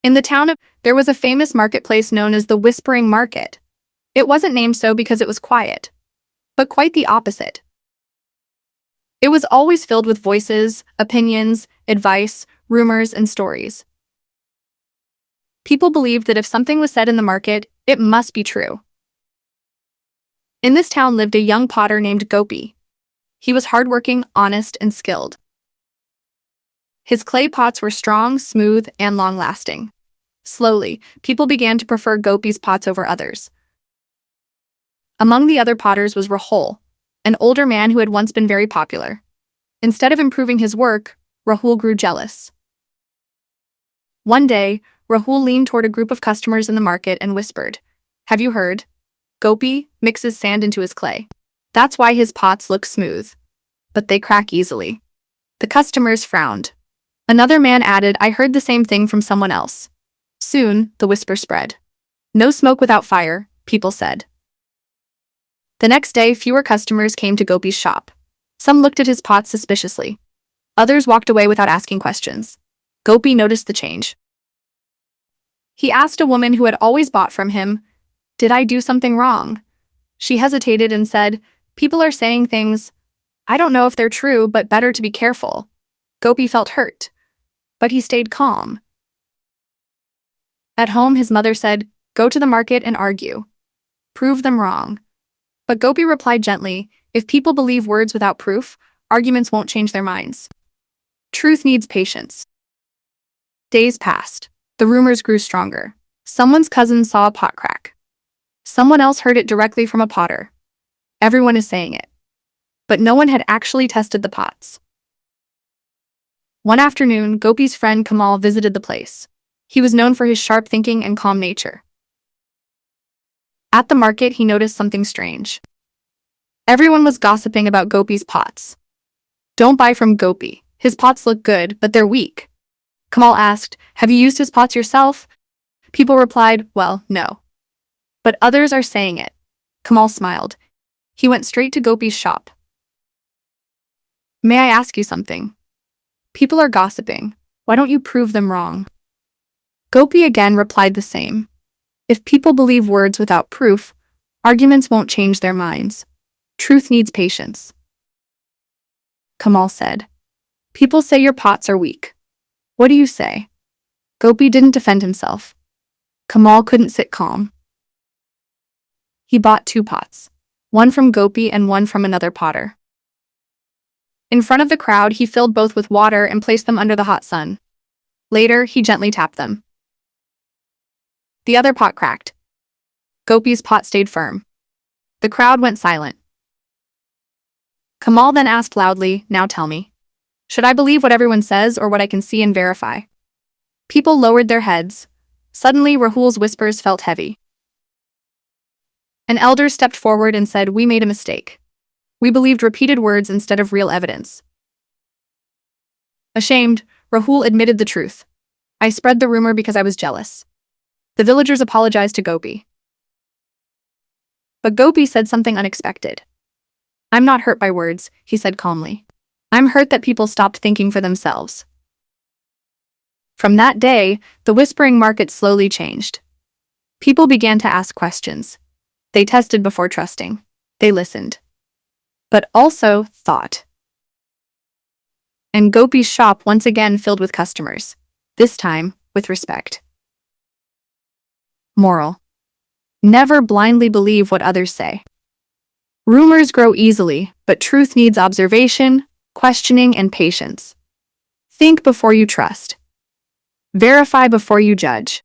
In the town of, there was a famous marketplace known as the Whispering Market. It wasn't named so because it was quiet, but quite the opposite. It was always filled with voices, opinions, advice, rumors, and stories. People believed that if something was said in the market, it must be true. In this town lived a young potter named Gopi. He was hardworking, honest, and skilled. His clay pots were strong, smooth, and long-lasting. Slowly, people began to prefer Gopi's pots over others. Among the other potters was Rahul, an older man who had once been very popular. Instead of improving his work, Rahul grew jealous. One day, Rahul leaned toward a group of customers in the market and whispered, "Have you heard? Gopi mixes sand into his clay. That's why his pots look smooth, but they crack easily." The customers frowned. Another man added, "I heard the same thing from someone else." Soon, the whisper spread. "No smoke without fire," people said. The next day, fewer customers came to Gopi's shop. Some looked at his pots suspiciously. Others walked away without asking questions. Gopi noticed the change. He asked a woman who had always bought from him, "Did I do something wrong?" She hesitated and said, "People are saying things. I don't know if they're true, but better to be careful." Gopi felt hurt, but he stayed calm. At home, his mother said, "Go to the market and argue. Prove them wrong." But Gopi replied gently, "If people believe words without proof, arguments won't change their minds. Truth needs patience." Days passed. The rumors grew stronger. Someone's cousin saw a pot crack. Someone else heard it directly from a potter. Everyone is saying it. But no one had actually tested the pots. One afternoon, Gopi's friend Kamal visited the place. He was known for his sharp thinking and calm nature. At the market, he noticed something strange. Everyone was gossiping about Gopi's pots. "Don't buy from Gopi. His pots look good, but they're weak." Kamal asked, "Have you used his pots yourself?" People replied, "Well, no. But others are saying it." Kamal smiled. He went straight to Gopi's shop. "May I ask you something? People are gossiping. Why don't you prove them wrong?" Gopi again replied the same. "If people believe words without proof, arguments won't change their minds. Truth needs patience." Kamal said, "People say your pots are weak. What do you say?" Gopi didn't defend himself. Kamal couldn't sit calm. He bought 2 pots, one from Gopi and one from another potter. In front of the crowd, he filled both with water and placed them under the hot sun. Later, he gently tapped them. The other pot cracked. Gopi's pot stayed firm. The crowd went silent. Kamal then asked loudly, "Now tell me, should I believe what everyone says or what I can see and verify?" People lowered their heads. Suddenly, Rahul's whispers felt heavy. An elder stepped forward and said, "We made a mistake. We believed repeated words instead of real evidence." Ashamed, Rahul admitted the truth. "I spread the rumor because I was jealous." The villagers apologized to Gopi. But Gopi said something unexpected. "I'm not hurt by words," he said calmly. "I'm hurt that people stopped thinking for themselves." From that day, the Whispering Market slowly changed. People began to ask questions. They tested before trusting. They listened. But also thought. And Gopi's shop once again filled with customers, this time with respect. Moral: never blindly believe what others say. Rumors grow easily, but truth needs observation, questioning, and patience. Think before you trust. Verify before you judge.